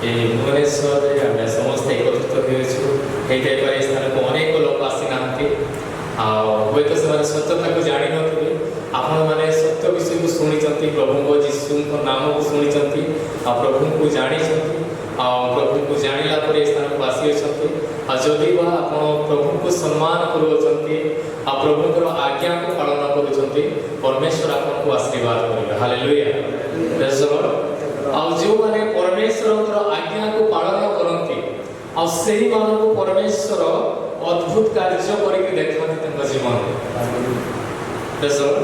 ये भुवनेश्वर आम समस्त एकत्रित होपारे स्थान को अनेक लोक आसी ना हे तो से सत्यता को जानी नी आपण मैंने सत्य विषय को शुणी प्रभु जीशु नाम को शुणी प्रभु को जानी प्रभु को जानला स्थान को आसी जदि बा आप प्रभु को सम्मान कर प्रभुकर आज्ञा को पालन कर परमेश्वर आपको आशीर्वाद करेंगे। Hallelujah praise the Lord. आ जो माने परमेश्वर आज्ञा को पालन करती आही मान को परमेश्वर अद्भुत कार्य करके देखा जीवन प्रेज द लॉर्ड।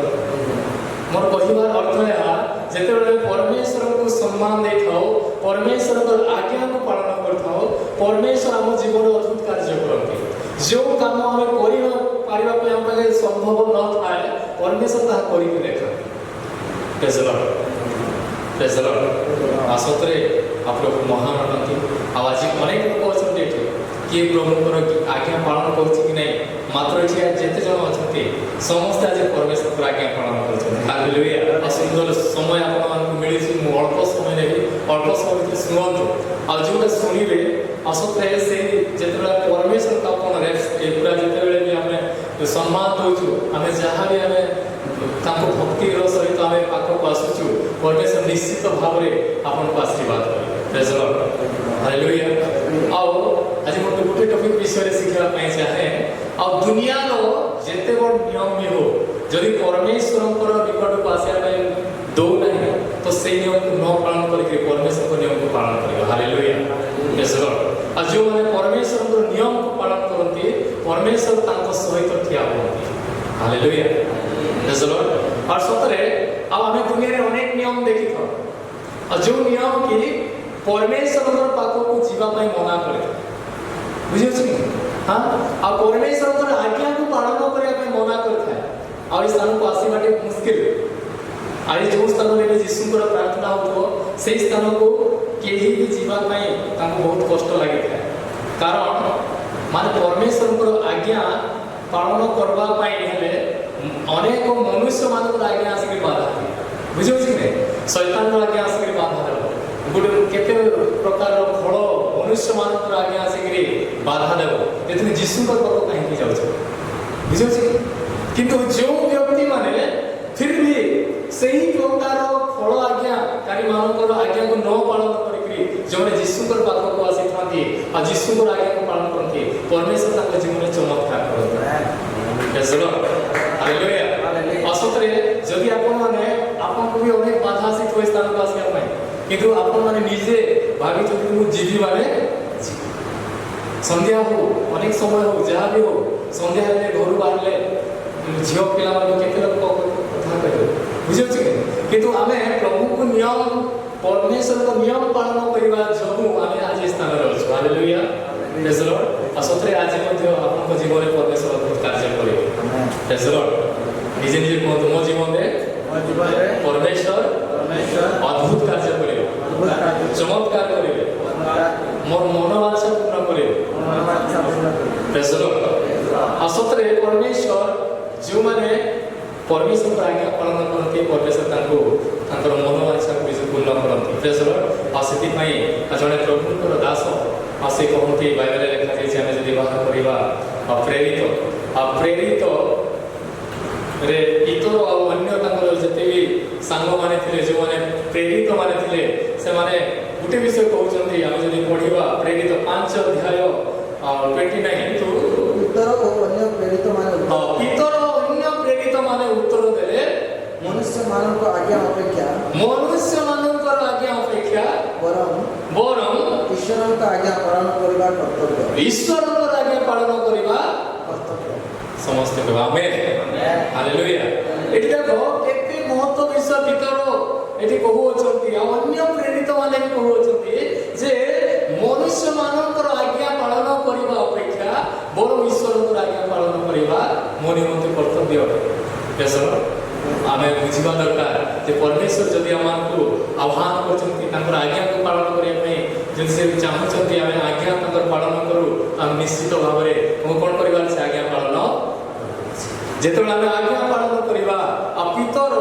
मोर कहबार अर्थ है जिते परमेश्वर को सम्मान दे परमेश्वर आज्ञा को पालन कर परमेश्वर आम जीवन अद्भुत कार्य करते जो काम आम कर संभव न था परमेश्वर ता करके देखा praise the Lord praise the Lord. आसतरे आप लोग महान अटंती आज अनेक लोग अच्छा किए प्रभुकर आज्ञा पालन कर मात्र ये जिते जन अच्छा समस्ते आज परमेश्वर आज्ञा पालन कर सुंदर समय आप मिली अल्प समय ने अल्प समय शुणु आ जो शुणे असत्य से जो परमेश्वर का पूरा जिते भी आम सम्मान दौचु आम जहाँ भी आम भक्तिर सहित आम पाखक आसुचु परमेश्वर निश्चित भाव में आपको आशीर्वाद करेंगे। हालेलुया। आज मैं गोटे टॉपिक विषय शिखा चाहे आ दुनिया जिते बड़ नियम भी हो जदि परमेश्वर निकट को आसा दौ ना तो से नियम को न पालन करके परमेश्वर को नियम को पालन करेगा। Hallelujah praise the Lord. और जो मैंने परमेश्वर नियम को पालन करती परमेश्वर सहित ठिया होती। Hallelujah praise the Lord. और सतरे आम दुनिया में अनेक नियम देखी था जो नियम की परमेश्वर पाख को जीवाई मना करे बुझे हाँ आ परमेश्वर आज्ञा को पालन करने मना करता है स्थान को आसवा मुस्किल आज जो स्थान में जीशुर प्रार्थना हो से स्थान को कहीं भी जीवाई बहुत कष्ट लगी था कारण मान परमेश्वर आज्ञा पालन करने अनेक मनुष्य मान आज्ञा आसिक बाधा बुझे शैतान आज्ञा आसिक बाधा गोटे केते प्रकार फल मनुष्य मान आज्ञा आसिक बाधा देव ये जीशु कहीं जाऊँ बुझे किंतु जो व्यक्ति माने फिर भी सही प्रकार फल आज्ञाकारी मानकर आज्ञा को न पालन करके जो जीशुकर पाखक आसी था जीशुकर आज्ञा को पालन करते परमेश्वर जीवन चमत्कार करते। असतरे जदि आपको भी अनेक बाधा आसी स्थान को आसवाई किंतु आपने निजे भावी जीवी माने संध्या हो अनेक समय हो जहाँ भी हो संध्या घर बाहर झील पिला के कथा कह बुझे किंतु आम प्रभु को नियम परमेश्वर को नियम पालन करने जो आम आज स्थान अच्छे। Hallelujah praise the lord. असतरे आज आप जीवन में परमेश्वर अद्भुत कार्य करेंगे। Praise the lord. निजे निजे कहते मो जीवन में परमेश्वर अद्भुत कार्य करेंगे चमत्कार करेंगे मोर मनोवांछा पूर्ण करेंगे। Praise the lord. असतरे परमेश्वर जो माने परमेश्वर आज्ञा पालन करते परमेश्वर मनोवांछा को पूर्ण करते। Praise the Lord. जड़े प्रभुकर दास से कहते बाइबल लिखा जाए आम जब बाहर करवा प्रेरित प्रेरित रे इतर अन्य जिते भी सांग माने जो मैंने प्रेरित माने से माने गोटे विषय कहते आम जब पढ़ा प्रेरित 5 अध्याय 29 इतर अन्य प्रेरित माने उत्तर देले मनुष्य मानव आज्ञा अपेक्षा बरम ईश्वर आज्ञा पालन करबा कर्तव्य ईश्वर आज्ञा पालन करबा कर्तव्य समस्त को आमेन। हालेलुया। एटी देखो केते महत्व विषय भीतर एटी कहउछंती अन्य प्रेरित माने कहउछंती जे मनुष्य मानकर आज्ञा पालन करबा अपेक्षा बरम ईश्वर आज्ञा पालन करबा मोर निमंते कर्तव्य अटे। आम बुझा दरकार परमेश्वर जदि आमको आह्वान कर आज्ञा को पालन करने जब से चाहते आम आज्ञा पालन करूँ आम निश्चित भाव में कौन कर से आज्ञा पालन जिते आम आज्ञा पालन करवा पितर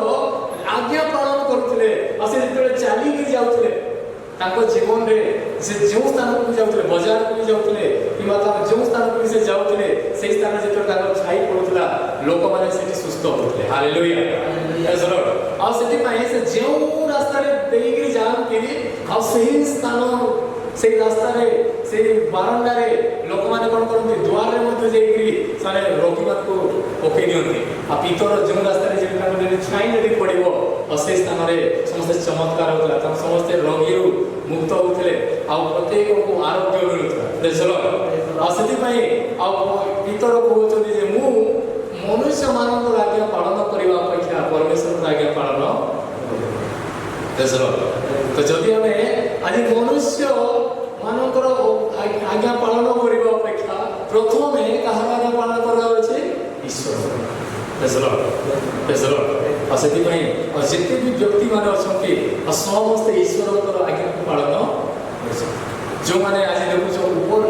आज्ञा पालन करते चलिए जाऊे जीवन में से जो स्थान को जाऊले बाजार को जाऊले कि मतलब जो स्थान को से जाऊले से स्थान जो छाई पड़ुला लोक माने से सुस्थ होते हालेलुया प्रेज द लॉर्ड आ सेति पई से जो रास्ता रे देगिरी जानती आ सही स्थान से रास्ता रे से बारंडा रे लोक माने कोन करते द्वार रे मध्य जेगिरी सारे रोगी मान को ओके दियंती आ पीतर जो रास्ता रे जेटा को छाई नदी पड़िबो आ से स्थान रे समस्त चमत्कार होतला त समस्त रोगी मुक्त होतले आ प्रत्येक को आरोग्य मिलुतला प्रेज द लॉर्ड आ सेति पई आ पीतर कहउछथि जे मु मनुष्य मानक आज्ञा पालन करबा अपेक्षा परमेश्वर आज्ञा पालन प्रेज द लॉर्ड तो जदि हमें आज मनुष्य मानकर आज्ञा पालन करबा अपेक्षा प्रथम कहार आज्ञा पालन करबा अछि ईश्वर प्रेज द लॉर्ड आ सेति पई आ जेते भी व्यक्ति माने अछंती आ समस्त ईश्वरकर आज्ञा पालन जो माने आज देखुछो ऊपर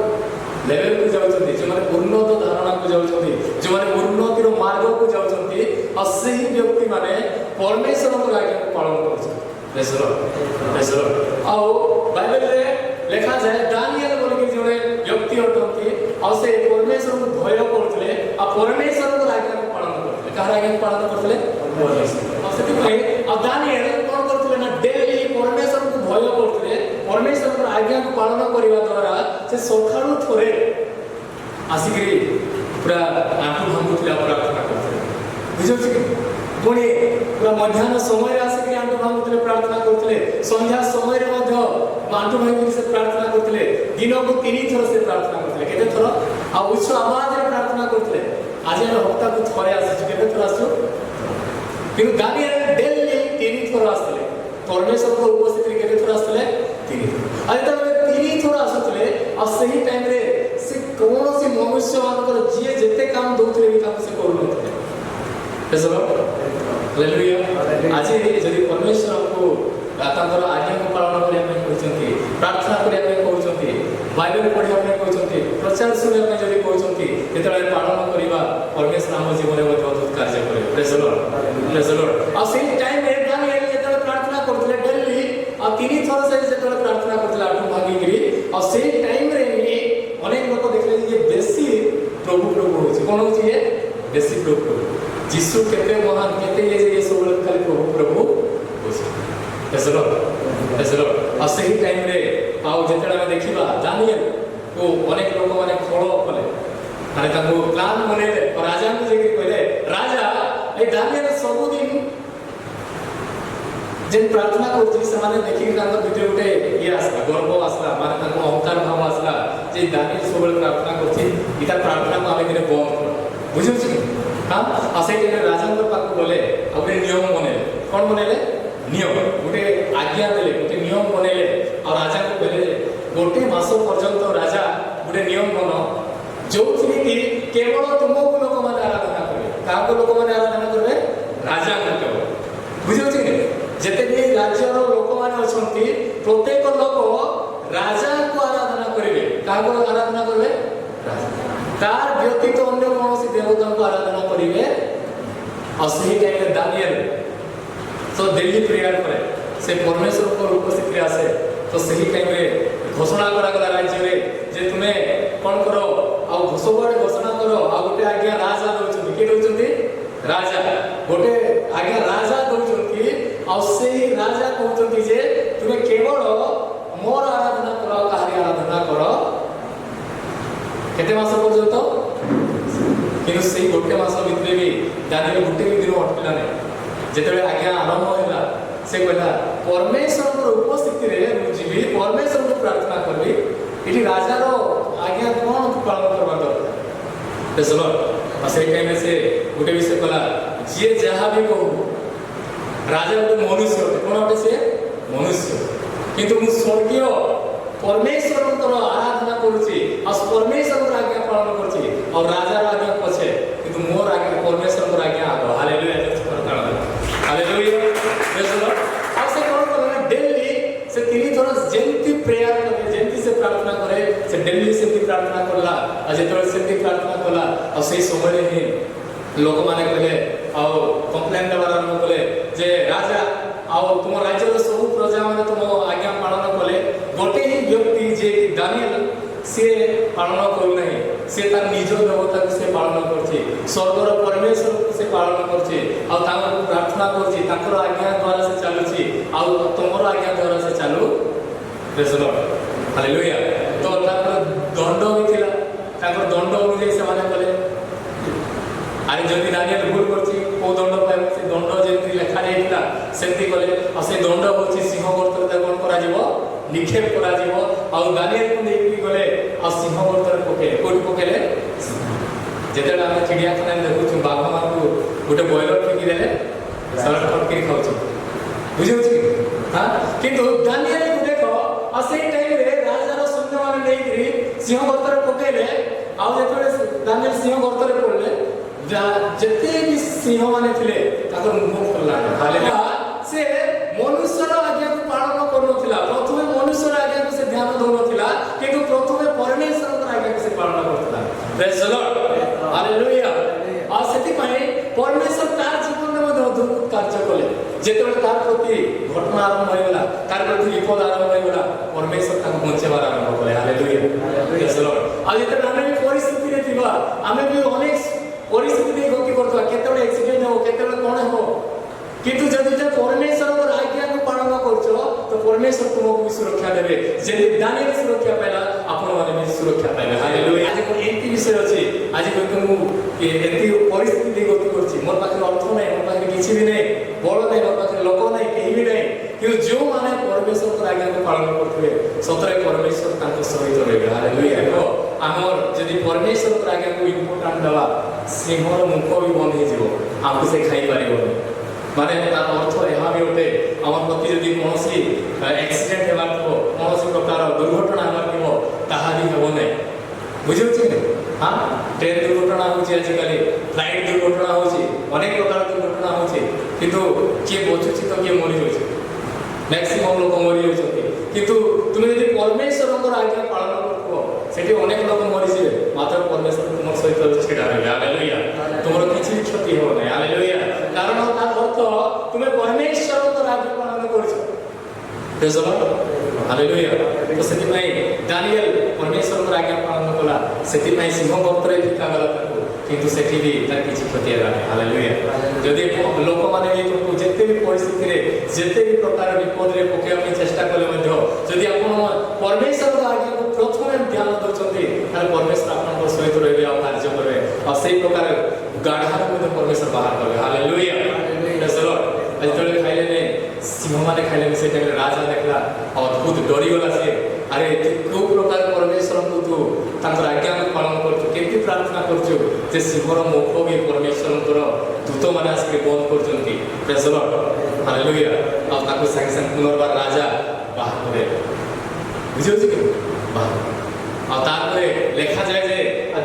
लेवल को जाउछंती जो माने उन्नत धारणा को जाउछंती जो माने उन्नतिर मार्ग को जाउछंती आ सही व्यक्ति माने परमेश्वरकर आज्ञा पालन करछंती प्रेज द लॉर्ड आओ बाइबल रे लिखा जाए दानिएल बोल के जोड़े व्यक्ति अटंती आ से परमेश्वर को भय करथले आ परमेश्वर को आज्ञा पालन करथले कहार आज्ञा पालन करथले परमेश्वर आ सेति पई आ दानिएल कोन करथले ना डेली परमेश्वर को भय करथले परमेश्वर को आज्ञा को पालन करबा द्वारा से सखाळु थोरे आसिकरी पूरा आंखु भांगुथले प्रार्थना करथले बुझो छी पुणी पूरा मध्याह्न समय आसिक आंटू भांगुले प्रार्थना करते संध्या समय आंटू भांगी से प्रार्थना करते दिन को 3 थर से प्रार्थना करते केते थर आ उच्च आवाज रे प्रार्थना करते आज हम हफ्ता को थरे आसी केते थर आसु किंतु दानिएल डेली 3 थर आसले परमेश्वर को उपस्थिति केते थर आसले 3 थर आज तक 3 थर आसुतले आ सही टाइम रे से कोनोसी मनुष्य मानकर जे जेते काम दोथले भी काम से करू नथले प्रेज द लॉर्ड हालेलुया आज यदि परमेश्वर को तांकर आज्ञा को पालन करिया में कहउछंती प्रार्थना करिया में कहउछंती बाइबल पढ़िया में कहउछंती प्रचार सुनिया में जदि कहउछंती एतले पालन करिबा परमेश्वर हम जीवन में बहुत कार्य करे प्रेज द लॉर्ड आ सेम टाइम रे दानिएल जेतले प्रार्थना करथले डेली आ 3 थर से जेतले प्रार्थना करथले आठु भागी गिरी आ सेम टाइम रे अनेक लोक देखले जे बेसी प्रभु होछि कोन होछि ये बेसी प्रभु जीसु केते महान केते ये सब खाली प्रभु प्रेज द लॉर्ड आ सही टाइम रे आउ जेतडा में देखिबा दानिएल को अनेक लोक माने खळो कले माने ताको प्लान बनेले और राजा को जे कहले राजा ए दानिएल सब दिन जेन प्रार्थना करथि से माने देखि ताको भितर उठे ये आसला गर्व आसला माने ताको अहंकार भाव आसला जे दानिएल सब प्रार्थना करथि इता प्रार्थना को आमे केने बंद बुझु छी हां आसे के राजा को पाक बोले अपने नियम बनेले कोन बनेले नियम गोटे आज्ञा देले गोटे नियम बनेले और राजा को कहले गोटे मास पर्यंत राजा गोटे नियम बनो जो कि केवल तुमको लोक माने आराधना करे काको लोक माने आराधना करे राजा को केवल बुझो छी जते भी राज्य रो लोक माने अछंती प्रत्येक लोक राजा को आराधना करिवे काको आराधना करबे राजा तार व्यतीत अन्य कौन देवता को आराधना करिवे और सही टाइम में दानिएल तो दिल्ली प्रेयर करे से परमेश्वर को उपस्थित आसे तो सही टाइम में घोषणा करा गला राज्य रे जे तुमे कोन करो आ सबरे घोषणा करो आ गोटे आज्ञा राजा दोचंती के दोचंती राजा गोटे आज्ञा राजा दोचंती आ सही राजा कहउचंती जे तुमे केवल मोर आराधना करो काहरी आराधना करो केते मास पर्यंत किनु सेही गोटे मास भितरे भी दानिएल गोटे भी दिन अटकला नै जेतबे आज्ञा आरंभ होला से कहला परमेश्वर को उपस्थिति रे जीवी परमेश्वर को प्रार्थना करबी इठी राजा रो आज्ञा कोन पालन करबा दरकार प्रेज द लॉर्ड आ से टाइम से गोटे विषय कहला जे जहा भी कहू राजा गोटे मनुष्य होते कोन होते से मनुष्य किंतु मु स्वर्गीय परमेश्वर को आराधना करूची और परमेश्वर को आज्ञा पालन करूची और राजा रो आज्ञा पछे किंतु मोर आज्ञा परमेश्वर को आज्ञा आगो hallelujah hallelujah praise the Lord आ से कोन करले डेली से 3 थर जेंती प्रेयर करे जेंती से प्रार्थना करे से डेली से प्रार्थना करला आ जेतोले से प्रार्थना करला और सही समय रे ही लोक माने कहले आ कंप्लेंट देवार आरंभ कले जे राजा आ तुम राज्य सब प्रजा माने तुम आज्ञा पालन कले गोटे ही व्यक्ति जे दानिएल से पालन करूना से तार निज देवता को से पालन करछे स्वर्गर परमेश्वर को से पालन करछे आ तांको प्रार्थना करछे तांकर आज्ञा द्वारा से चालुची आ तमरो आज्ञा द्वारा से चालू प्रेज लॉर्ड हालेलुया तो तांकर दंड होइतिला तांकर दंड अनुसार से माने कले अरे जदि दानिएल भूल करछी को दंड पाए से दंड जेति लेखा जाइतिला सेति कले आ से दंड होछि सिंह गर्तरे कोन करा जीवो निक्षेप करा जीवो आ दानिएल को नेकी गले आ सिंह गर्तरे पकेले कोट पकेले जेतेला हम चिड़ियाखाना में देखु बाघ मान को गोटे बॉयलर फेंकी देले सरल फटके खाउछ बुझियो हां किंतु दानिएल को देखो आ से टाइम रे राजा रो सैन्य माने नेकी सिंह गर्तरे पकेले आ जेतेले दानिएल सिंह गर्तरे पड़ले जते भी सिंह माने थिले ताकर मुख खोलला हालेलुया से मनुष्यर आज्ञा को पालन करनथिला प्रथमे मनुष्यर आज्ञा को से ध्यान दउनथिला किंतु प्रथमे परमेश्वर आज्ञा को से पालन करथला प्रेज द लॉर्ड हालेलुया आ सेति पय परमेश्वर तार जीवन में अद्भुत कार्य कले जेतेबे तार प्रति घटना आरंभ होइगला तार प्रति विपद आरंभ होइगला परमेश्वर ताको बंचेबार आरंभ कले हालेलुया प्रेज द लॉर्ड आ जेते आमे परिस्थिति रे थिबा आमे भी अनेक परिस्थिति गति करथवा केतेबे एक्सीडेंट हो केतेबे कोन हो किंतु जदि जे परमेश्वर आज्ञा को पालन करछो तो परमेश्वर तुमको भी सुरक्षा देबे जे दानिएल सुरक्षा पाइला आपण माने भी सुरक्षा पाइबे हालेलुया आज को एंती विषय अछि आज को तुमु एंती परिस्थिति गति करछि मोर पाखे अर्थ नै मोर पाखे किछि भी नै बळ नै मोर पाखे लोक नै केही भी नै कि जो माने परमेश्वर आज्ञा को पालन करथबे सतरे परमेश्वर तांको सहित रहबे हालेलुया को हमर जदि परमेश्वर आज्ञा को इम्पोर्टेंट दवा सिंहर मुख भी बंद हे जीवो हमको से खाई पारिबो माने तार अर्थ एहा भी होते हमर प्रति जदि कोनोसी एक्सीडेंट हेबार थो कोनोसी प्रकार दुर्घटना हेबार थो ताहा भी हेबो नै बुझियो छी ने हां ट्रेन दुर्घटना होची आज काली फ्लाइट दुर्घटना होची अनेक प्रकार दुर्घटना होची किंतु के बचुची तो के मरि होची मैक्सिमम लोक मरि होची किंतु तुमे जदि परमेश्वर आज्ञा पालन करथो सेठी अनेक लोक मरि जे मात्र परमेश्वर तुमर सहित छेडा रे हालेलुया तुमर किछि क्षति हो नै हालेलुया कारण तार अर्थ तुमे परमेश्वर आज्ञा पालन करछो प्रेज द लॉर्ड हालेलुया तो सेति पई दानिएल परमेश्वर आज्ञा पालन कला सेति पई सिंह गर्तरे भिका गला ताको किंतु सेठी भी तार किछि क्षति होला हालेलुया जदि लोक माने भी तुमको जेते भी परिस्थिति रे जेते भी प्रकार विपद रे पकेया पे चेष्टा कले मध्य जदि आपण परमेश्वर आज्ञा को प्रथमे ध्यान दउचंती तार परमेश्वर आपन को सहित रहबे आ कार्य करबे आ सेही प्रकार गाढ़ा में परमेश्वर बाहर करबे हालेलुया प्रेज द लॉर्ड अजतले खाइले ने सिंह माने खाइले से टाइम राजा देखला अद्भुत डरी गला से अरे को प्रकार परमेश्वर को तू तांकर आज्ञा को पालन करछु केति प्रार्थना करछु जे सिंहर मुख भी परमेश्वर दूत माने आके बंद करचंती प्रेज द लॉर्ड हालेलुया आ ताको संग संग पुनर्बार राजा बाहर करे बुझियो छी बाहर आ तारे लेखा जाय जे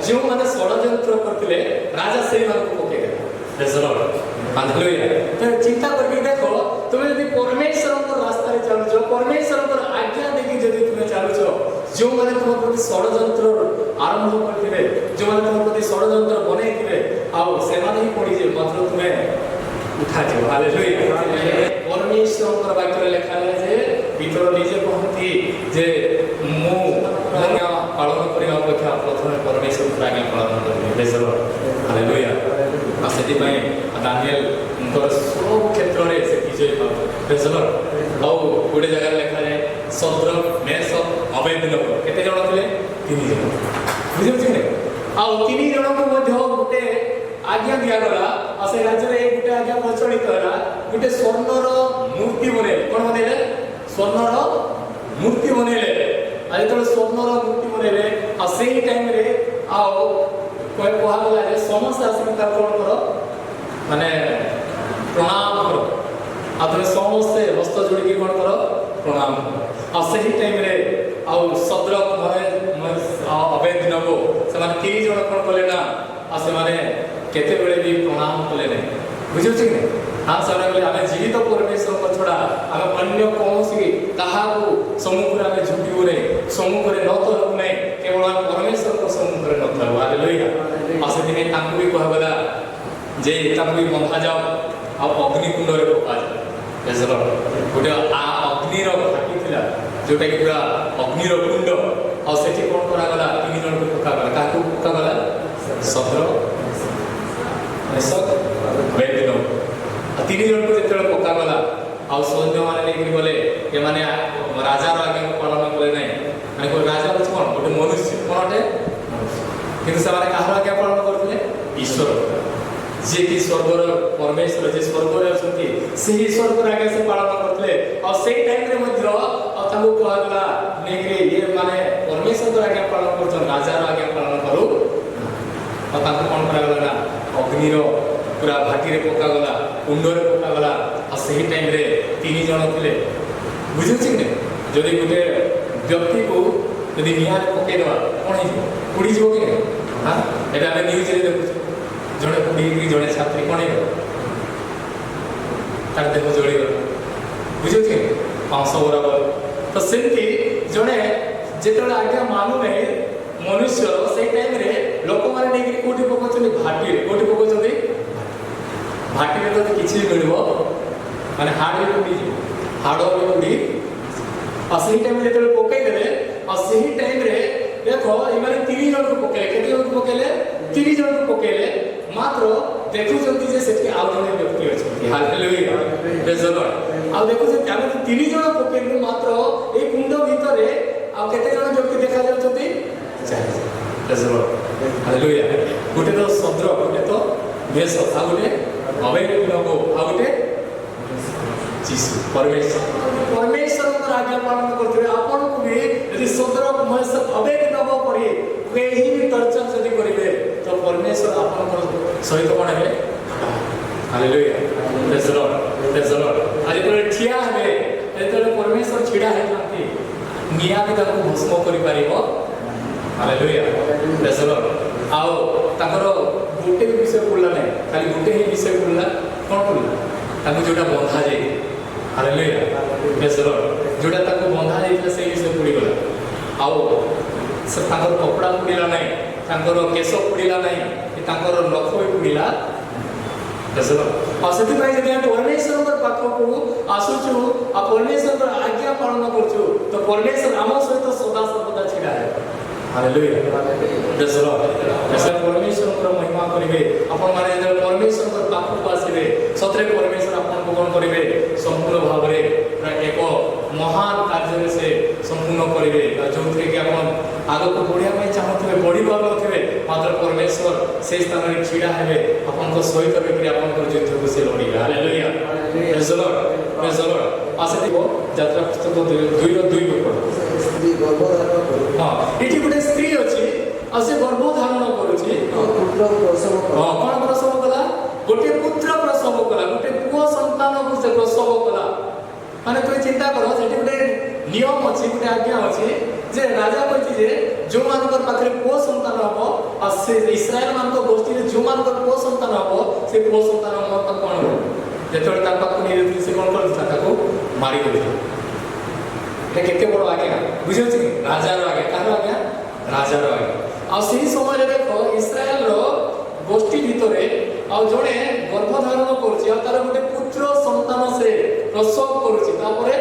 जो माने षडयंत्र करथिले राजा सेही मान को पके दे प्रेज द लॉर्ड हालेलुया तो चिंता करके देखो तुम यदि परमेश्वर को रास्ता रे चलछो परमेश्वर को आज्ञा देखि जदि तुम चलछो जो माने तुम प्रति षडयंत्र आरंभ करथिले जो माने तुम प्रति षडयंत्र बनेथिले आ से माने ही पड़ी जे मात्र तुमे उठा जो हालेलुया परमेश्वर को वाक्य लेखा है जे भीतर निजे कहती जे मु पालन करिया अपेक्षा प्रथमे परमेश्वर आज्ञा पालन करबे प्रेज द लॉर्ड हालेलुया आ सेति पई दानिएल उनकर सब क्षेत्र रे से विजय पाउ प्रेज द लॉर्ड औ गोटे जगह लेखा है सद्रक मेशक अबेदनगो केते जण थिले 3 जण बुझियो छी ने आ 3 जण को मध्य गोटे आज्ञा दिया गला आ से राज्य रे गोटे आज्ञा प्रचलित होला गोटे स्वर्णर मूर्ति बने कोन बनेले स्वर्णर मूर्ति बनेले आ तो स्वर्णर मूर्ति बनेले आ सेही टाइम रे आओ कोइ कोहा गला जे समस्त आसी का कोन करो माने प्रणाम करो आ तो समस्त हस्त जोड़ी के कोन करो प्रणाम आ सेही टाइम रे आ सद्रक अबेदनगो से माने 3 जण कोन कले ना आ से माने केते बेले भी प्रणाम कले ने बुझियो छी ने हां सारा बेले आमे जीवित परमेश्वर को छोड़ा आमे अन्य कोनोसी कहा को सम्मुख रे आमे झुकिबो नै सम्मुख रे न तो हबो नै केवल परमेश्वर को सम्मुख रे न तो हालेलुया आसे दिने तांकु भी कहबला जे तांकु भी बंधा जाओ आ अग्नि कुंड रे पका जाओ प्रेज द लॉर्ड गोटे आ अग्नि रो फाटी थिला जोटा कि पूरा अग्निर कुंड और सेठी कौन करागला तीन जन को पकागला काको पकागला सत्र मेसक वेदनो तीन जन को जेतले पकागला और सैन्य माने लेकिन बोले ये माने राजा रो आगे पालन करे नै माने को राजा रो कोन गोटे मनुष्य कोनटे किंतु से माने कहार आगे पालन करथिले ईश्वर जे कि स्वर्गर परमेश्वर जे स्वर्गर अछंती से ईश्वर को आगे से पालन करथिले और सेई टाइम रे मध्य ताको कहला नेकरे ये माने परमेश्वर को आगे पालन करछन राजा रो आगे पालन करू और ताको कोन करागला ना अग्नि रो पूरा भाटी रे पका गला कुंड रे पका गला और सही टाइम रे तीन जण थिले बुझु छी ने जदी गुटे व्यक्ति को यदि निया पके दवा कोन ही कुड़ी जो के हां एटा हम न्यूज रे देखु जणे कुड़ी जणे छात्री कोन ही तार देखो जोड़ी बुझु छी 500 बराबर तो सेंती जणे जेतला आज्ञा मानु नै मनुष्य से टाइम रे लोक माने नै कोठी पकोचनी भाटी रे कोठी पकोचनी भाटी रे तो किछि मिलबो माने हाड़ रे कुडी हाड़ रे कुडी आ सही टाइम रे जेतले पकई देले आ सही टाइम रे देखो ई माने 3 जण को पकेले केते जण को पकेले 3 जण को पकेले मात्र देखु जंती जे सेठी आउ जण व्यक्ति अछि हालेलुया प्रेज द लॉर्ड आ देखु जे हम 3 जण पकेले मात्र ए कुंड भितरे आ केते जण व्यक्ति देखा जाउछथि 4 प्रेज द लॉर्ड हालेलुया गुटे तो सद्र गुटे तो बेस आ गुटे अवेग लोगो आ गुटे जीसु परमेश्वर को आज्ञा पालन करते आपन को भी यदि सदर महेश अवेग नब परि केही भी तर्चन यदि करिवे तो परमेश्वर आपन को सहित कोन है हालेलुया प्रेज द लॉर्ड आज तो ठिया है एतले परमेश्वर छिडा है तांती निया भी ताको भस्म करि पारिबो हालेलुया प्रेज द लॉर्ड आओ ताकर गोटे विषय बोलला नै खाली गोटे ही विषय बोलला कोन बोलला ताको जोटा बंधा जाय हालेलुया प्रेज द लॉर्ड जोटा ताको बंधा जायला से विषय पुडी गला आओ से ताकर कपड़ा पुडीला नै ताकर केश पुडीला नै कि ताकर नख पुडीला प्रेज द लॉर्ड आ सेति भाई जदि हम परमेश्वर पाखो को आसुचु आ परमेश्वर आज्ञा पालन करछु तो परमेश्वर आम सहित सदा सर्वदा छिडा है हालेलुया प्रेज द लॉर्ड ऐसा परमेश्वर को महिमा करिवे अपन माने जब परमेश्वर को पाखो को आसीबे सतरे परमेश्वर अपन को कोन करिवे संपूर्ण भाव रे एक महान कार्य से संपूर्ण करिवे जोंथे कि अपन आगो को बढ़िया में चाहथबे बड़ी बाबा होथबे मात्र परमेश्वर से स्थान रे छिडा हेबे अपन को सहित बेकरी अपन को युद्ध को से लड़िबे हालेलुया प्रेज द लॉर्ड आसे देखो यात्रा पुस्तक 2:2 को पढो स्त्री गर्भधारण करू हां एठी गुटे स्त्री अछि आसे गर्भधारण करूछि पुत्र प्रसव करू हां कोन प्रसव कला गोटे पुत्र प्रसव कला गोटे पुओ संतान को से प्रसव कला माने तो चिंता करो सेठी गुटे नियम अछि गुटे आज्ञा अछि जे राजा कहछि जे जो मानकर पाखरे पुओ संतान हबो आ से इस्राएल मान को गोष्ठी रे जो मानकर पुओ संतान हबो से पुओ संतान हमर पर कोन हो जेतोर ता पाखु नि से कोन करथि ताको मारी देथि ए केते बड़ आज्ञा बुझियो छी राजा रो आज्ञा कार आज्ञा राजा रो आज्ञा आ सेही समय रे देखो इस्राएल रो गोष्ठी भितरे आ जणे गर्भधारण करछि आ तार गोटे पुत्र संतान से प्रसव करछि तापरे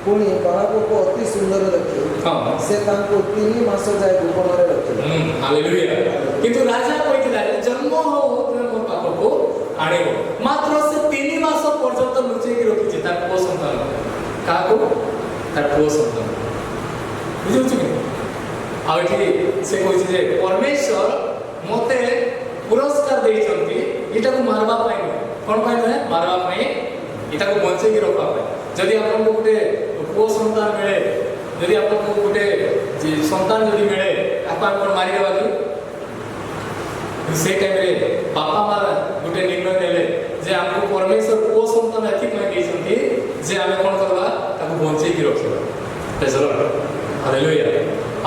पुणी बालक को अति सुंदर रखे हां से तांको 3 मास जाय गोपन रे रखे हालेलुया किंतु राजा कहितला जन्म हो मोर पाप को आनिबो मात्र से 3 मास पर्यंत लुचै के रखिछि तार पुओ संतान काको तार पुओ संतान बुझु छी आ एठी से कहिछि जे परमेश्वर मते पुरस्कार देइछंती इटा को मारबा पाई कोन पाई नै मारबा पाई इटा को बंचे के रखबा पाई जदि आपन को गुटे पुओ संतान मिले जदि आपन को गुटे जे संतान जदि मिले आपन को मारि देबा कि से टाइम रे बापा मां गुटे निर्णय नेले जे हमको परमेश्वर पुओ संतान एथि कहि देइछंती जे आमे कोन करबा ताको बंचे के रखबा प्रेज द लॉर्ड हालेलुया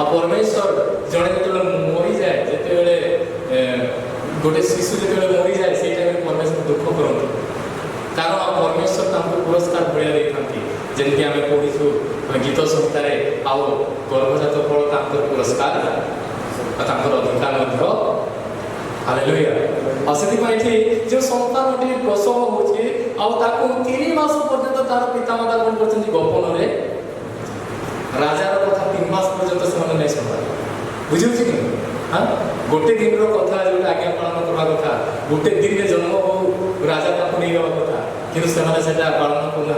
आ परमेश्वर जणे जेतले मरि जाय जेतेले गोटे शिशु जेतेले मरि जाय से टाइम रे परमेश्वर दुख करंती कारण परमेश्वर तांको पुरस्कार भलिया देथांती जेंति आमे पढिछु गीत संहितारे आउ गर्भजात फल तांको पुरस्कार तांको अधिकार मध्य हालेलुया असति पाइथि जो संतानटी प्रसव होछि आउ ताको 3 मास पर्यंत तार पितामाता कोन करछन गोपन रे राजार कथा 3 मास पर्यंत से नहीं शुणा बुझे कि हाँ गोटे दिन कथा जो आज्ञा पालन करवा कथा गोटे दिन में जन्म हो राजा नहीं गवा कथा कि पालन करना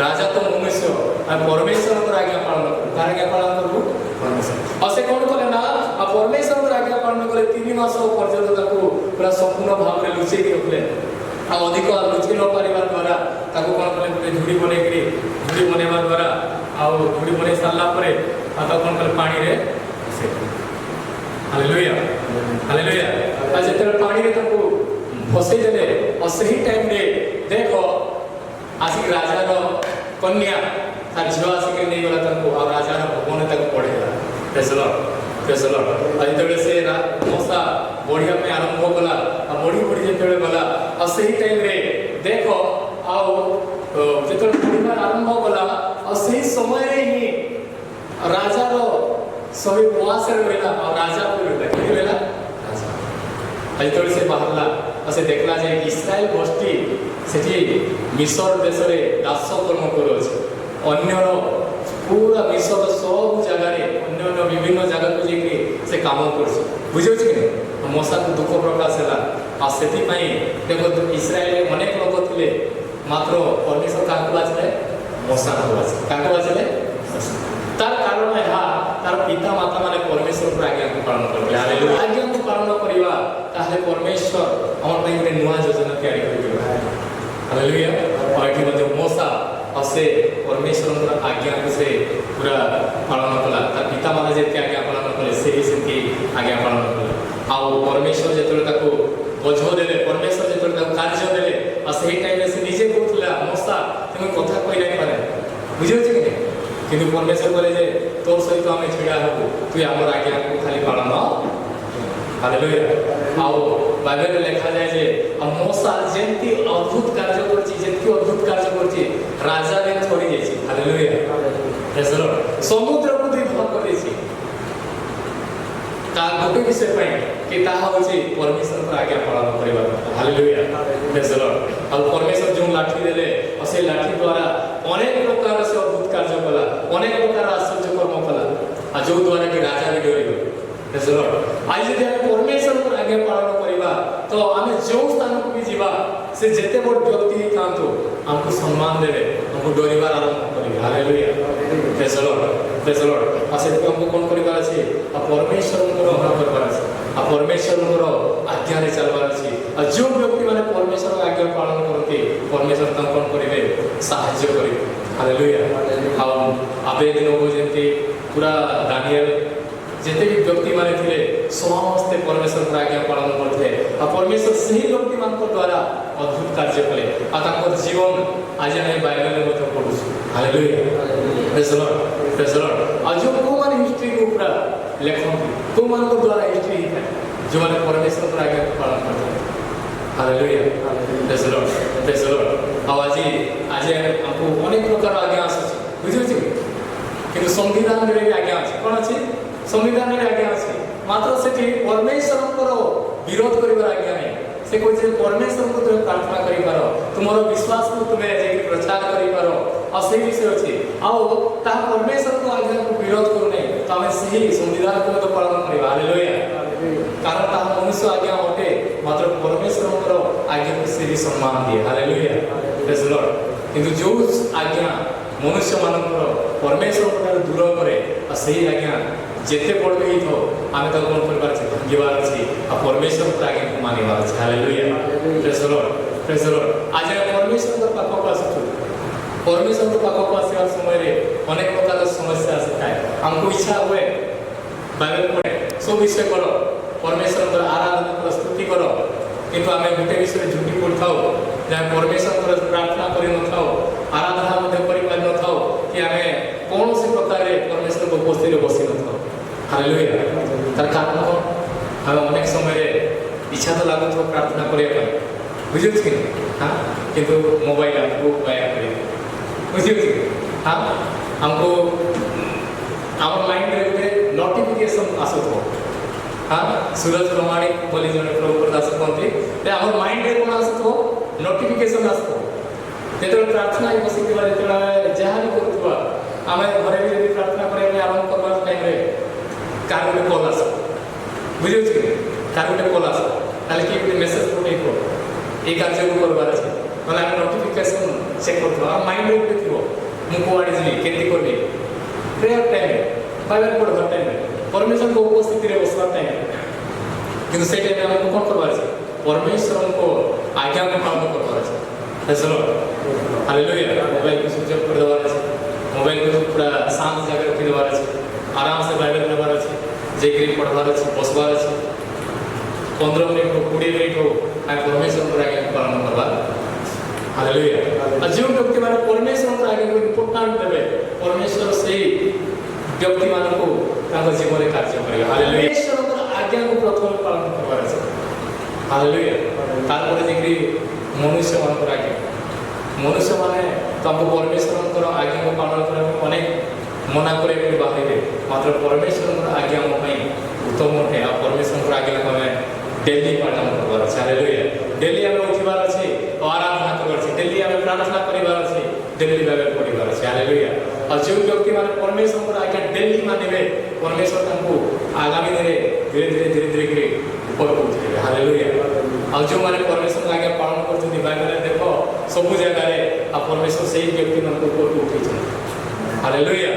राजा तो मनुष्य परमेश्वर आज्ञा पालन कर आज्ञा पालन करूँ परमेश्वर और से कौन कले ना परमेश्वर आज्ञा पालन कले 3 मास पर्यंत पूरा संपूर्ण भाव में लुचेक रखले अधिक लुचि न पारिबा द्वारा ताको कौन कले गोटे झुड़ी बनेकरी झुड़ी बनवा द्वारा आउ झुड़ी बने सारा पर कौन कले पानी रे हालेलुया हालेलुया आ जते पानी रे ताको फसई देले और सही टाइम रे देखो आसिक राजा रो कन्या तार झियो आसिक नहीं गला ताको और राजा रो भवन ताको पड़ेला प्रेज लॉर्ड आज से मशा बढ़िया में आरंभ कला बढ़ी बढ़ी जिते गला और सही टाइम रे देखो आओ जिते बढ़िया आरंभ कला और सही समय रे ही राजा रो सभी उपवास रहला और राजा को रहला कि रहला राजा आज से बाहरला और से देखला जे इस्राएल गोष्ठी सेठी मिस्र देश रे दास कर्म करो अन्य पूरा विश्व सब जगह अन्य विभिन्न जगह को जाकि से काम कर बुझे कि मशा को दुख प्रकाश है आ से देखो इस्राएल अनेक लोग थे मात्र परमेश्वर क्या बाजिले मशा को बाजिले तार कारण है तार पिता माता माने परमेश्वर आज्ञा को पालन करले हालेलुया आज्ञा को पालन करबा ताहे परमेश्वर हमर पई गोटे नुआ योजना तैयारी करबा हालेलुया और एठी मध्ये मशा और से परमेश्वर आज्ञा को से पूरा पालन कला तार पिता माने जे आज्ञा पालन कले से ही से आज्ञा पालन कला आ परमेश्वर जेतले ताको बोझ देले परमेश्वर जेतले ताको कार्य देले आ सही टाइम से निजे कहतला मशा तुम कथा कहि नै पारे बुझियो कि नहीं किंतु परमेश्वर बोले जे तोर सहित आम छिड़ा हबु तु आमर आज्ञा को खाली पालन हालेलुया आओ बाइबल में लिखा जाए जे मशा जेंती अद्भुत कार्य करछि जेंती अद्भुत कार्य करछि राजा ने थोड़ी जेछि हालेलुया प्रेज लॉर्ड समुद्र को दुई भाग कर देछि का गोटे विषय पई कि ताहा होछि परमेश्वर आज्ञा पालन करबा हालेलुया प्रेज लॉर्ड और परमेश्वर जो लाठी देले और से लाठी द्वारा अनेक प्रकार से अद्भुत कार्य कला अनेक प्रकार आश्चर्य कर्म कला आ जो द्वारा कि राजा भी डरी गले प्रेज लॉर्ड आज यदि हम परमेश्वर को आज्ञा पालन करबा तो आमे जो स्थान को भी जीवा से जेते बड़ व्यक्ति कांतो हमको सम्मान देबे हमको डरिबार आरंभ करिबे हालेलुया प्रेज लॉर्ड आ से हमको कोन करिबार अछि आ परमेश्वर को ग्रहण करबार अछि आ परमेश्वर को आज्ञा रे चलबार अछि आ जो व्यक्ति माने परमेश्वर आज्ञा पालन करते परमेश्वर तम कोन करिवे सहाय्य करिवे हालेलुया हम आबे दिन हो जेंती पूरा दानियल जिते भी व्यक्ति माने थे समस्ते परमेश्वर आज्ञा पालन करते आ परमेश्वर सही व्यक्ति मान द्वारा अद्भुत कार्य कले आ जीवन आज हम बाइबल में पढ़ु हालेलुया प्रेज लॉर्ड आज जो को मान हिस्ट्री को पूरा लेखन को मान द्वारा हिस्ट्री है जो माने परमेश्वर आज्ञा पालन करते हालेलुया प्रेज लॉर्ड आज हमको अनेक प्रकार आज्ञा आछे बुझियो कि संविधान रे आज्ञा अछि कोन अछि संविधान रे आज्ञा अछि मात्र सेठी परमेश्वर विरोध करिबार आज्ञा नै से कहै परमेश्वर को तुम प्रार्थना करि पारो तुमरो विश्वास को तुमे जे प्रचार करि पारो आ सही विषय अछि आओ ता परमेश्वर को आज्ञा को विरोध करू नै तो हमें सही संविधान को तो पालन करिबा हालेलुया कारण ता मनुष्य आज्ञा होते मात्र परमेश्वर को आज्ञा को सही सम्मान दिए हालेलुया प्रेज लॉर्ड किंतु जो आज्ञा मनुष्य मानकर परमेश्वर दूर करे आ सही आज्ञा जेते पड़बे ही तो आमे तो कोन करबार छै भांगीबार छै आ परमेश्वर पर आगे को मानिबार छै हालेलुया प्रेज लॉर्ड आज परमेश्वर को पाखो आसु परमेश्वर को पाखो आसीबा समय रे अनेक प्रकार समस्या आसे हमको इच्छा हुए बाइबल पढ़े सब विषय करो परमेश्वर को आराधना को स्तुति करो किंतु आमे गोटे विषय झुटी पड़थाओ जहाँ परमेश्वर को प्रार्थना करि न थाओ आराधना मध्ये करि पाइ न थाओ कि आमे कौन से प्रकार परमेश्वर को उपस्थित रे बसि न थाओ हालेलुया तार कारण हम अनेक समय इच्छा तो लागू तो प्रार्थना करिया बुझियो कि हां किंतु मोबाइल हमको पाया करे बुझियो कि हां हमको आवर माइंड रे गोटे नोटिफिकेशन आसतो हां सूरज प्रमाणिक बोली जने प्रभु दास कहते ते आवर माइंड रे कोन आसतो नोटिफिकेशन आसतो जेतो प्रार्थना बसी के बारे जहां भी करतवा आम घरे भी जब प्रार्थना करें आरंभ करवा टाइम कार गोटे कल आस बुझे कि कार गोटे कल आस ताले कि गोटे मेसेज पठेइबो ए कार्य को करबार अछि मतलब आम नोटिफिकेशन चेक करथो आ माइंड रे गोटे थिबो मु कोआडे जिमी केति करबी प्रेयर टाइम बाइबल पढ़वा टाइम परमेश्वर को उपस्थिति रे बसवा टाइम किंतु से टाइम हमको कोन करबार अछि परमेश्वर को आज्ञा को पालन करबार अछि चलो हालेलुया मोबाइल को स्विच ऑफ कर देवार अछि मोबाइल को पूरा शांत जगह रख देवार अछि आराम से बाइबल पढ़वार अछि जेकरी पढ़वार अछि बसवार अछि 15 मिनट हो 20 मिनट हो आ परमेश्वर को आज्ञा पालन करबा हालेलुया जो व्यक्ति माने परमेश्वर को आज्ञा को इम्पोर्टेंट देबे परमेश्वर से व्यक्ति मान को ताको जीवन में कार्य करेगा हालेलुया परमेश्वर को आज्ञा को प्रथम पालन करबार अछि हालेलुया तार पर जेकरी मनुष्य मान पर आज्ञा मनुष्य माने तुमको परमेश्वर आज्ञा को पालन करने अनेक मना करे बाहर मात्र परमेश्वर आज्ञा उत्तम है आ परमेश्वर आज्ञा को हमें डेली पालन करवार अछि हालेलुया डेली हमें उठिबार अछि आराधना करबार अछि डेली हमें प्रार्थना करिबार अछि डेली बाइबल पढ़िबार अछि हालेलुया और जो व्यक्ति माने परमेश्वर आज्ञा डेली मानिबे परमेश्वर हमको आगामी दिन धीरे धीरे ऊपर उठेबे हालेलुया और जो माने परमेश्वर आज्ञा पालन करछथि बाइबल देखो सब जगह रे आ परमेश्वर सही व्यक्ति मन को ऊपर उठेछन हालेलुया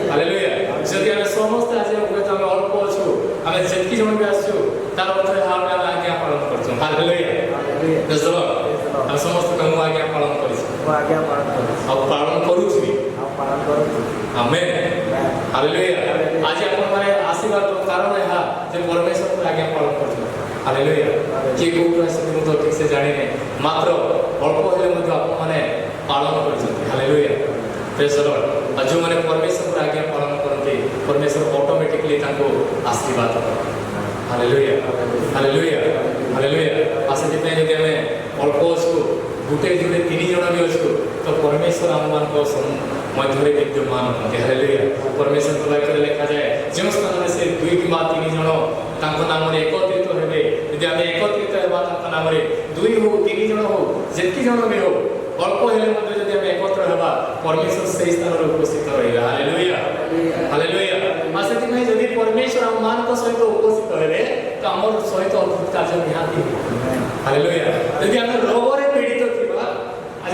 हालेलुया जदि हम समस्त आज होय त हम अल्प अछु हम जेतकी जण भी आछु तार अर्थ है हम आज्ञा पालन करछन हालेलुया दसलो हम समस्त कम आज्ञा पालन करिछ आज्ञा पालन अब पालन करूछि आमेन हालेलुया आज अपन माने आशीर्वाद कारण है जे परमेश्वर को आज्ञा पालन करछन हालेलुया के को आशीर्वाद तो ठीक से जानि नै मात्र अल्प हेले मध्य अपन माने पालन करछन हालेलुया प्रेज द लॉर्ड और जो माने परमेश्वर को आज्ञा पालन करते परमेश्वर ऑटोमेटिकली ताको आशीर्वाद हालेलुया हालेलुया हालेलुया आसे जिते जदि हमें अल्प अछु गुटे जुटे तीन जण भी अछु तो परमेश्वर हम मान को मध्य विद्यमान होते हालेलुया परमेश्वर को वाक्य लिखा जाए जो स्थान में से दुई कि तीन जण तांको नाम रे एकत्रित हेबे यदि हम एकत्रित हेबा तांको नाम रे दुई हो तीन जण हो जेति जण भी हो अल्प हेले मध्य यदि हम एकत्र हेबा परमेश्वर सही स्थान रे उपस्थित रहेगा हालेलुया हालेलुया मासेति में यदि परमेश्वर हम मान को सहित उपस्थित हेबे तो हमर सहित अद्भुत कार्य निहाती हालेलुया यदि हम रोग रे पीड़ित थिबा आ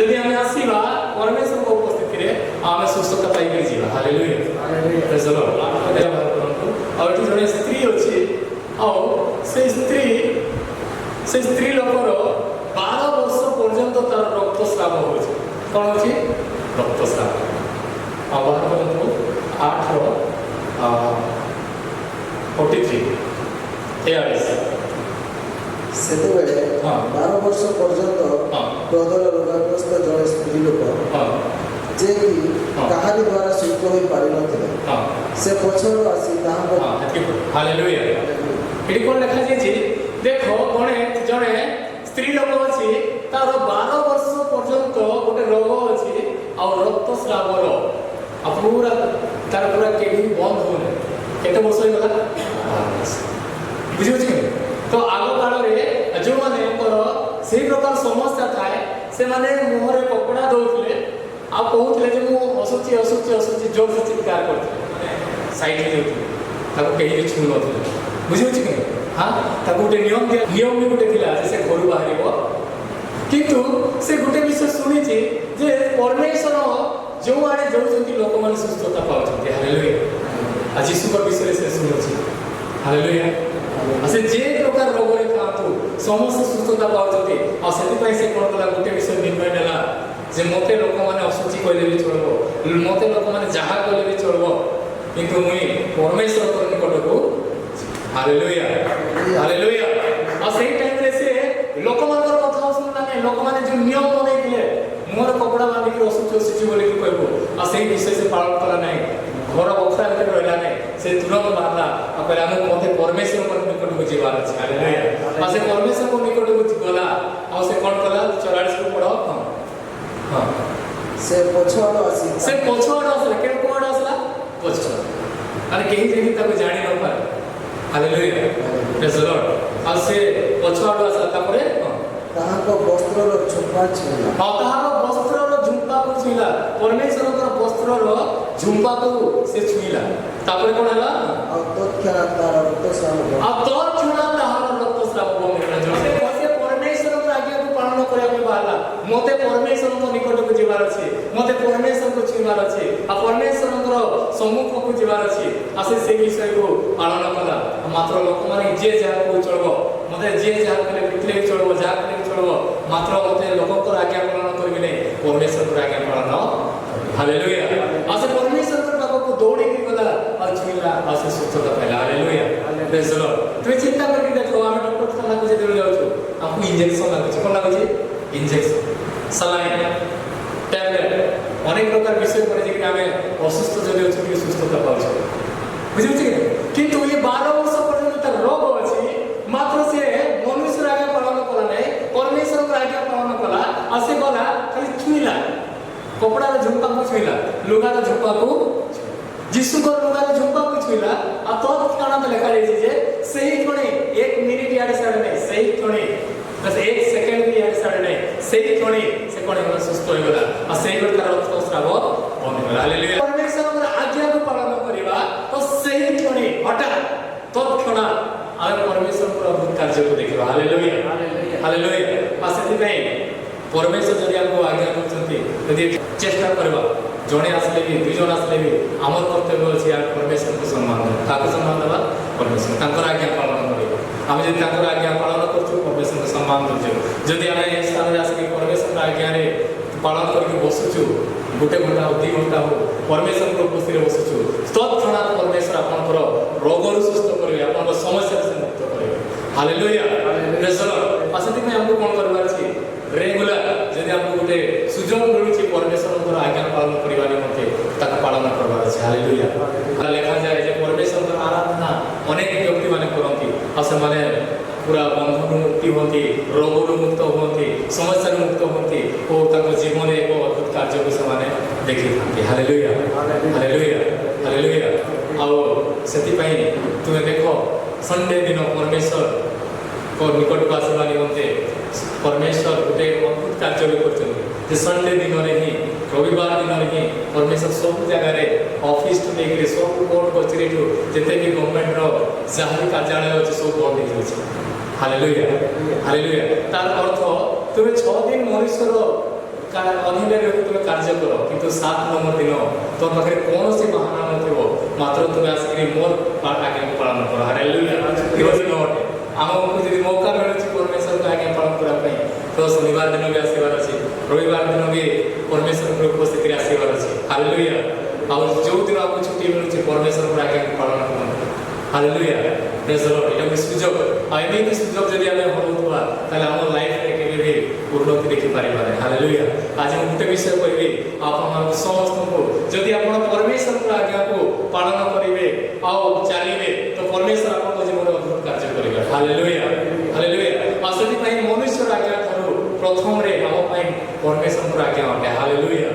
यदि हम आसीबा परमेश्वर को उपस्थिति रे हम सुस्थता पाई के जीवा हालेलुया प्रेज द लॉर्ड और जो जने स्त्री अछि और से स्त्री लोकर 12 वर्ष पर्यंत तार रक्तस्राव होछि कोन अछि रक्तस्राव अब पर्यंत 8 43 सेतेबेले 12 वर्ष पर्यंत प्रदर रोगाग्रस्त जड़े स्त्री लोक जे कि कहानी द्वारा शुद्ध होई पारि नथिले से पछर आसी ताहा हालेलुया एटी कोन लिखा जे देखो कोने जड़े स्त्री लोक अछि तार 12 वर्ष पर्यंत गोटे रोग अछि और रक्तस्रावर आ पूरा तार पूरा केडी बंद होने केते वर्ष होई गला बुझियो छी तो आगो काल रे जो माने से प्रकार समस्या थाए से माने मुहरे कपड़ा दउतले आ कहउतले जे मु असुची जोर से चित्कार करथले साइड में जोतले ताको केही छुन नथले बुझियो छी हां ताको गोटे नियम भी गोटे थिला जैसे घर बाहरिबो किंतु से गोटे विषय सुनी छी जे परमेश्वर जो आड़े जोउछंती लोक माने सुस्थता पाउछंती हालेलुया आज यीशु का विषय से सुनो छी हालेलुया असे जे प्रकार रोग रे थातु समस्त सुस्थता पाउछंती आ सेति पई से कोन कला गोटे विषय निर्णय नेला जे मते लोक माने असुची कइले भी चलबो मते लोक माने जहा कइले भी चलबो किंतु मुई परमेश्वर को निकट को हालेलुया हालेलुया आ सेही टाइम रे से लोक मानकर कथा सुनला नै लोक माने जो नियम बनै दिले मोर कपड़ा बांधी के असुची बोली के कहबो आ सेही विषय से पालन कला नै घर बखरा के रहला नै से तुरंत मारला आ कहला हम मते परमेश्वर को निकट को जीवार अछि हालेलुया आ से परमेश्वर को निकट को गला आ से कोन कला 44 को पढ़ो हां से पछवाड़ आसला के कोड आसला पछवाड़ अरे केही जेनी तक जानि न पारे हालेलुया प्रेज द लॉर्ड आ से पछवाड़ आसला तापरे ताहा को वस्त्र रो झुंपा छिला ताहा वस्त्र रो झुंपा को छुईला परमेश्वर वस्त्र झुंपा को से छुईला तापर कोन हला ଆଉ ତତ୍କ୍ଷଣାତ୍ ତାର ରକ୍ତସ୍ରାବ ବନ୍ଦ। अब तो छुड़ा ताहार रक्तस्राव बंद होला जो से परमेश्वर आज्ञा को पालन करिया को बाहला मते परमेश्वर को निकट को जीवार अछि मते परमेश्वर को छुईवार अछि आ परमेश्वर सम्मुख को जीवार अछि आसे से विषय को पालन कला मात्र लोक माने जे जा को चलबो मते जे जा करे बितले चलबो जा करे चलबो मात्र मते लोक को आज्ञा पालन करबे नै परमेश्वर को आज्ञा पालन हालेलुया आसे परमेश्वर को दौड़ी के गला और छुईला आसे सुस्थता पाइला हालेलुया प्रेज द लॉर्ड तुम चिंता करके देखो आमे डॉक्टर खाना को जे देले जाउछु हमको इंजेक्शन लागुଛି कोन लागुଛି इंजेक्शन सलाइन टैबलेट अनेक प्रकार विषय पर जे कि आमे असुस्थ जदि अछि कि सुस्थता पाउछु बुझियो किंतु ये 12 वर्ष पर्यंत तक रोग अछि मात्र से मनुष्य आज्ञा पालन कला नै परमेश्वर को आज्ञा पालन कला आसे गला खाली छुईला कपड़ा झुंपा को छुईला लुगा झुंपा को यीशु को लुगा झुंपा को छुईला आ तो काना में लिखा रही जे सही कोणे 1 मिनिट याड साडे नै सही कोणे बस 1 सेकंड भी याड साडे नै सही कोणे से कोणे वाला सुस्त होय गला आ सही को तार रक्तस्राव बंद होला हालेलुया परमेश्वर को आज्ञा को पालन करिवा तो सही कोणे हटा तत्क्षणा आमे परमेश्वर को अद्भुत कार्य को देखिबा हालेलुया हालेलुया आ सेति नै परमेश्वर जदि हमको आज्ञा करछंती यदि चेष्टा करबा जणे आसले भी दुई जण आसले भी हमर कर्तव्य अछि आ परमेश्वर को सम्मान देबा काको सम्मान देबा परमेश्वर तांकर आज्ञा पालन करिबा हम जदि तांकर आज्ञा पालन करछु परमेश्वर को सम्मान दउछु जदि हम ए स्थान आसके परमेश्वर आज्ञा रे पालन करके बसुछु गोटे घंटा हो 2 घंटा हो परमेश्वर को उपस्थित रे बसुछु तत्क्षणात परमेश्वर आपनकर रोग रु सुस्थ करिवे आपनकर समस्या से मुक्त करिवे हालेलुया प्रेज द लॉर्ड आसेति में हमको कोन करबार छी रेगुलर जदि हमको गोटे सुजोग मिलुछि परमेश्वर आज्ञा पालन करिवा निमंते ताक पालन करबार अछि हालेलुया लिखा जाय जे परमेश्वर आराधना अनेक व्यक्ति माने करंती आ से माने पूरा बंधन मुक्ति होती रोग मुक्त होती समस्या मुक्त होती ओ तक जीवन एक अद्भुत कार्य को समाने देखि थांती हालेलुया हालेलुया हालेलुया आ सेति पई तुमे देखो संडे दिन परमेश्वर को निकट को आसवा निमंते परमेश्वर गोटे अद्भुत कार्य भी करछन जे संडे दिन रे ही रविवार दिन रे ही परमेश्वर सब जगह रे ऑफिस टू लेके सब कोर्ट कचेरी टू जते भी गवर्नमेंट रो जाहि कार्यालय अछि सब बंद हो जाय हालेलुया हालेलुया तार अर्थ तुमे 6 दिन मनुष्य रो अधीन रे तुमे कार्य करो किंतु 7 नंबर दिन तो पाखरे कोन से बहाना नथिबो मात्र तुमे आसकरी मोर आज्ञा पालन करो हालेलुया दिवस नोट हमको यदि मौका मिलुछि परमेश्वर को आज्ञा पालन करा पई तो शनिवार दिन भी आसीबार अछि रविवार दिन भी परमेश्वर को उपस्थित रे आसीबार अछि हालेलुया और जो दिन आपको छुट्टी मिलुछि परमेश्वर को आज्ञा पालन करो हालेलुया प्रेज द लॉर्ड ये सुजोग आइने की सुजोग जदि हमें होतबा ताले हमर लाइफ रे केबे भी उन्नति देखि पारिबा हालेलुया आज हम गुटे विषय कहबे आपन समस्त को जदि आपण परमेश्वर को आज्ञा को पालन करिवे आ चलिवे तो परमेश्वर आपन जीवन में अद्भुत कार्य करिवे हालेलुया हालेलुया आसति पई मनुष्य आज्ञा करू प्रथम रे हम पई परमेश्वर को आज्ञा होते हालेलुया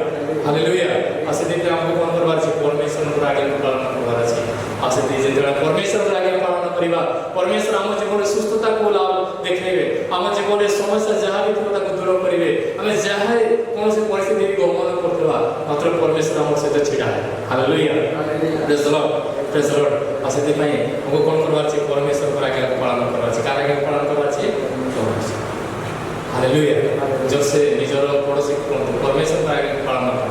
हालेलुया आसति पे हमको कोन करबार छै परमेश्वर को आज्ञा पालन करबार छै आसति जे परमेश्वर को आज्ञा पालन करिवा परमेश्वर हम जीवन में सुस्थता को लाभ देखेबे हम जीवन में समस्या जहां भी थोड़ा को दूर करिवे हम जहां कोन से परिस्थिति गमन करतवा मात्र परमेश्वर हम से छिड़ा है हालेलुया प्रेज द लॉर्ड आसति पई हमको कोन करबार छै परमेश्वर को आज्ञा पालन करबार छै कार आज्ञा पालन करबार छै हालेलुया जो से निजर पड़ोसी को परमेश्वर को आज्ञा पालन कर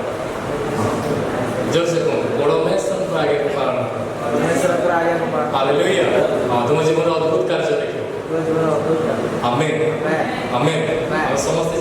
जो से को परमेश्वर को आज्ञा पालन कर परमेश्वर को आज्ञा को पालन हालेलुया तुम जीवन अद्भुत कार्य देखो आमेन आमेन समस्त